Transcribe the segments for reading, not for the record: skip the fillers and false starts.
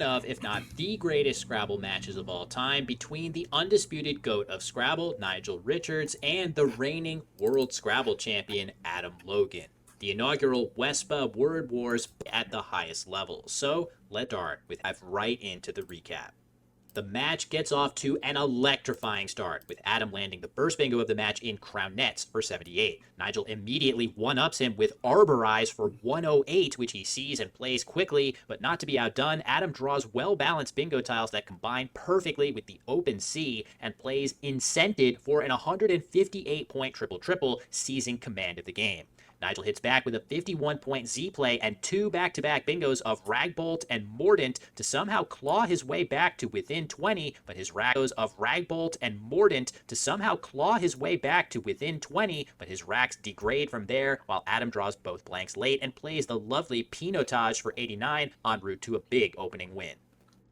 one of, if not the greatest Scrabble matches of all time between the undisputed GOAT of Scrabble, Nigel Richards, and the reigning World Scrabble Champion, Adam Logan. The inaugural Wespa Word Wars at the highest level. So let's start with dive right into the recap. The match gets off to an electrifying start, with Adam landing the first bingo of the match in Crownets for 78. Nigel immediately one-ups him with Arborize for 108, which he sees and plays quickly, but not to be outdone, Adam draws well-balanced bingo tiles that combine perfectly with the open C and plays Incented for an 158-point triple-triple, seizing command of the game. Nigel hits back with a 51-point Z-play and two back-to-back bingos of Ragbolt and Mordant to somehow claw his way back to within 20, but his racks of Ragbolt and Mordant to somehow claw his way back to within 20, but his racks degrade from there, while Adam draws both blanks late and plays the lovely Pinotage for 89 en route to a big opening win.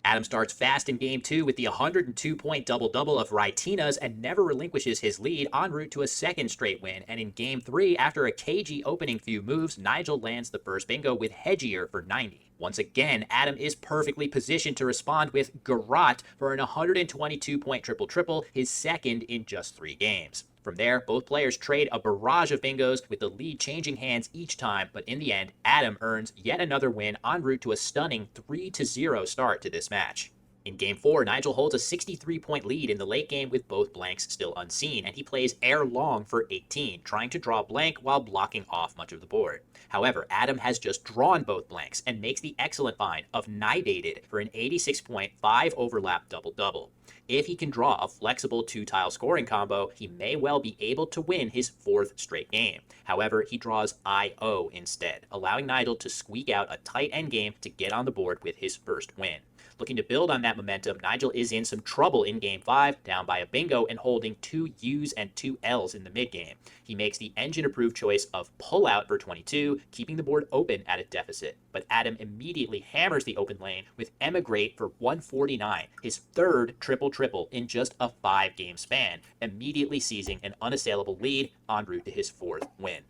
Adam starts fast in Game 2 with the 102-point double-double of Raitinas and never relinquishes his lead en route to a second straight win. And in Game 3, after a cagey opening few moves, Nigel lands the first bingo with Hedgier for 90. Once again, Adam is perfectly positioned to respond with Garrote for an 122-point triple-triple, his second in just 3 games. From there, both players trade a barrage of bingos, with the lead changing hands each time, but in the end, Adam earns yet another win en route to a stunning 3-0 start to this match. In Game 4, Nigel holds a 63-point lead in the late game with both blanks still unseen, and he plays Air Long for 18, trying to draw blank while blocking off much of the board. However, Adam has just drawn both blanks and makes the excellent find of Nidated for an 86-point 5-overlap double-double. If he can draw a flexible 2-tile scoring combo, he may well be able to win his 4th straight game. However, he draws IO instead, allowing Nigel to squeak out a tight endgame to get on the board with his first win. Looking to build on that momentum, Nigel is in some trouble in Game 5, down by a bingo and holding 2 U's and 2 L's in the mid-game. He makes the engine-approved choice of Pullout for 22, keeping the board open at a deficit. But Adam immediately hammers the open lane with Emigrate for 149, his 3rd triple-triple in just a 5-game span, immediately seizing an unassailable lead en route to his 4th win.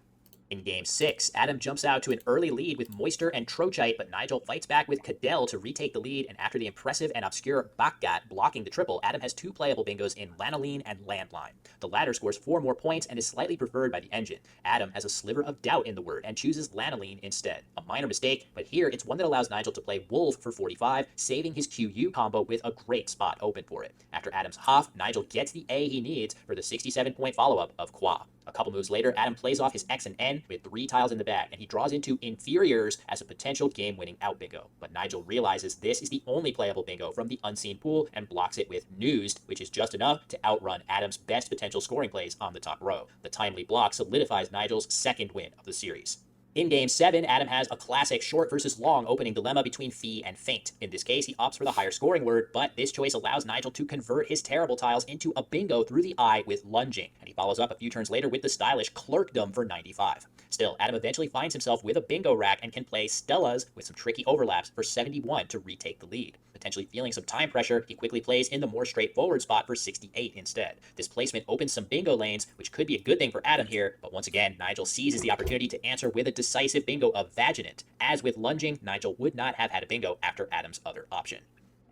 In Game 6, Adam jumps out to an early lead with Moisture and Trochite, but Nigel fights back with Cadell to retake the lead, and after the impressive and obscure Bakgat blocking the triple, Adam has 2 playable bingos in Lanolene and Landline. The latter scores 4 more points and is slightly preferred by the engine. Adam has a sliver of doubt in the word and chooses Lanolene instead. A minor mistake, but here it's one that allows Nigel to play Wolf for 45, saving his QU combo with a great spot open for it. After Adam's Hoff, Nigel gets the A he needs for the 67-point follow-up of Qua. A couple moves later, Adam plays off his X and N with 3 tiles in the bag, and he draws into Inferiors as a potential game-winning out bingo. But Nigel realizes this is the only playable bingo from the unseen pool and blocks it with Noosed, which is just enough to outrun Adam's best potential scoring plays on the top row. The timely block solidifies Nigel's 2nd win of the series. In Game 7, Adam has a classic short versus long opening dilemma between Fee and Feint. In this case, he opts for the higher scoring word, but this choice allows Nigel to convert his terrible tiles into a bingo through the eye with Lunging, and he follows up a few turns later with the stylish Clerkdom for 95. Still, Adam eventually finds himself with a bingo rack and can play Stellas with some tricky overlaps for 71 to retake the lead. Potentially feeling some time pressure, he quickly plays in the more straightforward spot for 68 instead. This placement opens some bingo lanes, which could be a good thing for Adam here, but once again, Nigel seizes the opportunity to answer with a decisive bingo of Vaginant. As with Lunging, Nigel would not have had a bingo after Adam's other option.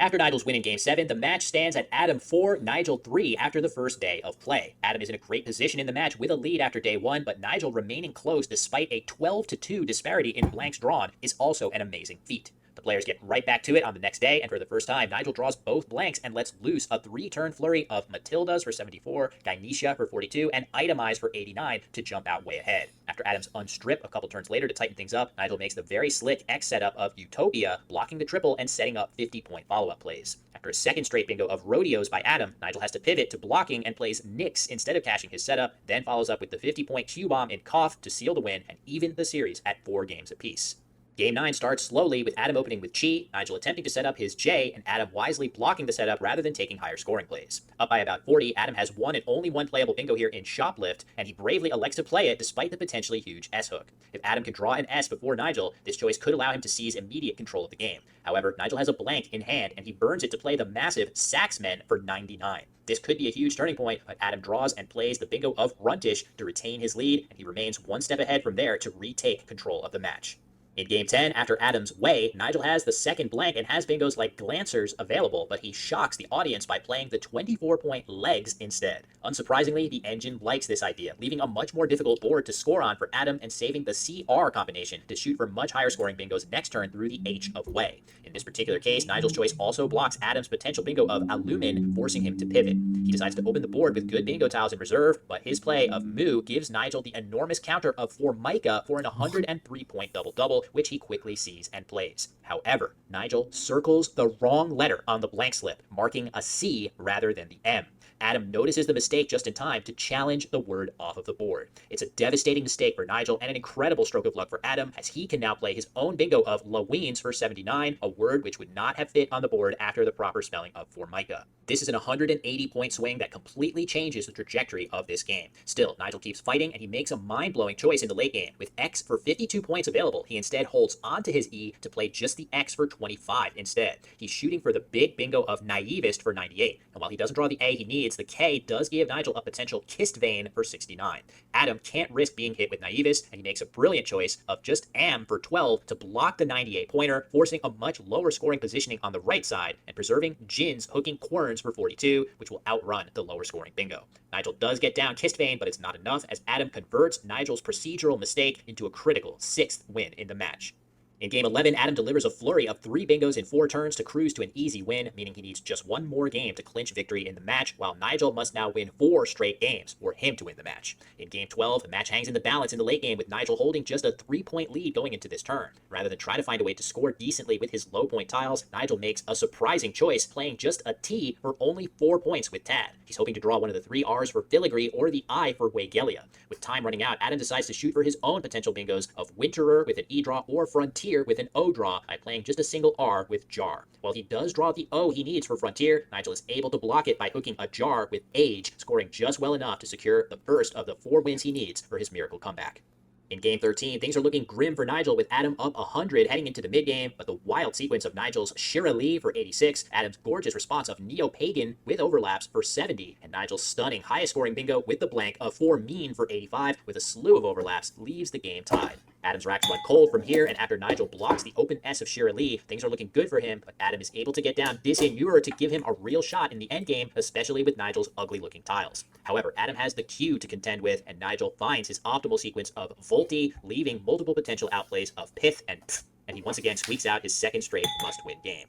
After Nigel's win in Game 7, the match stands at Adam 4, Nigel 3 after the first day of play. Adam is in a great position in the match with a lead after day 1, but Nigel remaining close despite a 12-2 disparity in blanks drawn is also an amazing feat. The players get right back to it on the next day, and for the first time, Nigel draws both blanks and lets loose a 3-turn flurry of Matildas for 74, Gynecia for 42, and Itemize for 89 to jump out way ahead. After Adams unstrip a couple turns later to tighten things up, Nigel makes the very slick X setup of Utopia, blocking the triple and setting up 50-point follow-up plays. After a second straight bingo of Rodeos by Adam, Nigel has to pivot to blocking and plays Nyx instead of cashing his setup, then follows up with the 50-point Q-bomb in Cough to seal the win and even the series at 4 games apiece. Game 9 starts slowly with Adam opening with Chi, Nigel attempting to set up his J, and Adam wisely blocking the setup rather than taking higher scoring plays. Up by about 40, Adam has one and only one playable bingo here in Shoplift, and he bravely elects to play it despite the potentially huge S-hook. If Adam can draw an S before Nigel, this choice could allow him to seize immediate control of the game. However, Nigel has a blank in hand, and he burns it to play the massive Saxmen for 99. This could be a huge turning point, but Adam draws and plays the bingo of Runtish to retain his lead, and he remains one step ahead from there to retake control of the match. In Game 10, after Adam's way, Nigel has the second blank and has bingos like Glancers available, but he shocks the audience by playing the 24-point legs instead. Unsurprisingly, the engine likes this idea, leaving a much more difficult board to score on for Adam and saving the CR combination to shoot for much higher scoring bingos next turn through the H of way. In this particular case, Nigel's choice also blocks Adam's potential bingo of Alumin, forcing him to pivot. He decides to open the board with good bingo tiles in reserve, but his play of Moo gives Nigel the enormous counter of Formica for an 103-point double-double, which he quickly sees and plays. However, Nigel circles the wrong letter on the blank slip, marking a C rather than the M. Adam notices the mistake just in time to challenge the word off of the board. It's a devastating mistake for Nigel and an incredible stroke of luck for Adam, as he can now play his own bingo of Laweens for 79, a word which would not have fit on the board after the proper spelling of Formica. This is an 180-point swing that completely changes the trajectory of this game. Still, Nigel keeps fighting, and he makes a mind-blowing choice in the late game. With X for 52 points available, he instead holds onto his E to play just the X for 25 instead. He's shooting for the big bingo of Naivist for 98, and while he doesn't draw the A he needs, the K does give Nigel a potential kissed vein for 69. Adam can't risk being hit with Naivist, and he makes a brilliant choice of just Am for 12 to block the 98 pointer, forcing a much lower scoring positioning on the right side and preserving Jin's hooking Querns for 42, which will outrun the lower scoring bingo. Nigel does get down kissed vein, but it's not enough, as Adam converts Nigel's procedural mistake into a critical 6th win in the match. In Game 11, Adam delivers a flurry of 3 bingos in 4 turns to cruise to an easy win, meaning he needs just one more game to clinch victory in the match, while Nigel must now win 4 straight games for him to win the match. In Game 12, the match hangs in the balance in the late game, with Nigel holding just a 3-point lead going into this turn. Rather than try to find a way to score decently with his low point tiles, Nigel makes a surprising choice, playing just a T for only 4 points with Tad. He's hoping to draw one of the 3 R's for Filigree or the I for Weigelia. With time running out, Adam decides to shoot for his own potential bingos of Winterer with an E draw or Frontier with an O draw by playing just a single R with Jar. While he does draw the O he needs for Frontier, Nigel is able to block it by hooking a Jar with Age, scoring just well enough to secure the first of the 4 wins he needs for his miracle comeback. In Game 13, things are looking grim for Nigel, with Adam up 100 heading into the mid-game, but the wild sequence of Nigel's Shira Lee for 86, Adam's gorgeous response of Neo-Pagan with overlaps for 70, and Nigel's stunning highest scoring bingo with the blank of 4 Mean for 85 with a slew of overlaps leaves the game tied. Adam's racks run cold from here, and after Nigel blocks the open S of Shira Lee, things are looking good for him, but Adam is able to get down Disinure to give him a real shot in the endgame, especially with Nigel's ugly-looking tiles. However, Adam has the Q to contend with, and Nigel finds his optimal sequence of Volti, leaving multiple potential outplays of Pith and Pth, and he once again squeaks out his second straight must-win game.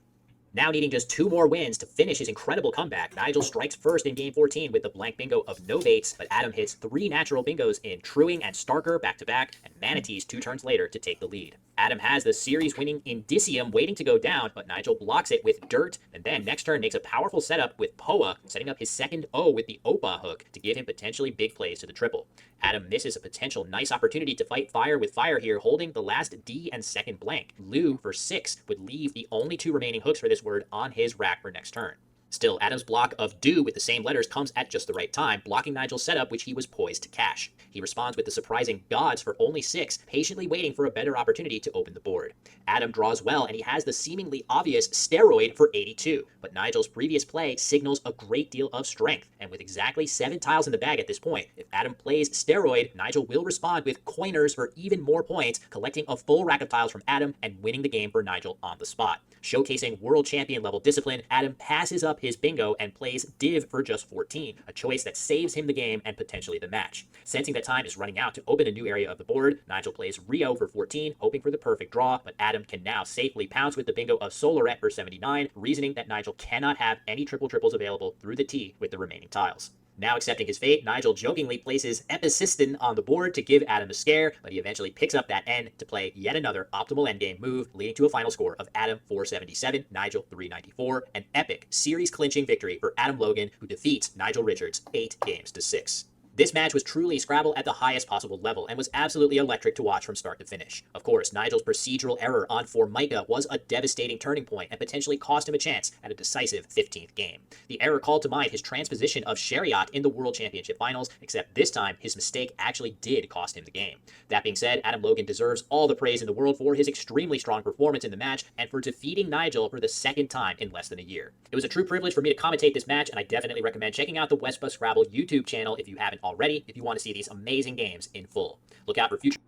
Now needing just 2 more wins to finish his incredible comeback, Nigel strikes first in Game 14 with the blank bingo of No Baits, but Adam hits 3 natural bingos in Truing and Starker back-to-back, and Manatees 2 turns later to take the lead. Adam has the series-winning Indicium waiting to go down, but Nigel blocks it with Dirt, and then next turn makes a powerful setup with Poa, setting up his second O with the Opa hook to give him potentially big plays to the triple. Adam misses a potential nice opportunity to fight fire with fire here, holding the last D and second blank. Lu for 6 would leave the only 2 remaining hooks for this word on his rack for next turn. Still, Adam's block of do with the same letters comes at just the right time, blocking Nigel's setup, which he was poised to cash. He responds with the surprising gods for only 6, patiently waiting for a better opportunity to open the board. Adam draws well, and he has the seemingly obvious steroid for 82, but Nigel's previous play signals a great deal of strength, and with exactly 7 tiles in the bag at this point, if Adam plays steroid, Nigel will respond with coiners for even more points, collecting a full rack of tiles from Adam and winning the game for Nigel on the spot. Showcasing world champion level discipline, Adam passes up his bingo and plays Div for just 14, a choice that saves him the game and potentially the match. Sensing that time is running out to open a new area of the board, Nigel plays Rio for 14, hoping for the perfect draw, but Adam can now safely pounce with the bingo of Solaret for 79, reasoning that Nigel cannot have any triple triples available through the T with the remaining tiles. Now accepting his fate, Nigel jokingly places Episyston on the board to give Adam a scare, but he eventually picks up that N to play yet another optimal endgame move, leading to a final score of Adam 477, Nigel 394, an epic series-clinching victory for Adam Logan, who defeats Nigel Richards 8-6. This match was truly Scrabble at the highest possible level and was absolutely electric to watch from start to finish. Of course, Nigel's procedural error on Formica was a devastating turning point and potentially cost him a chance at a decisive 15th game. The error called to mind his transposition of Chariot in the World Championship Finals, except this time his mistake actually did cost him the game. That being said, Adam Logan deserves all the praise in the world for his extremely strong performance in the match and for defeating Nigel for the second time in less than a year. It was a true privilege for me to commentate this match, and I definitely recommend checking out the Westbus Scrabble YouTube channel if you haven't already, if you want to see these amazing games in full. Look out for future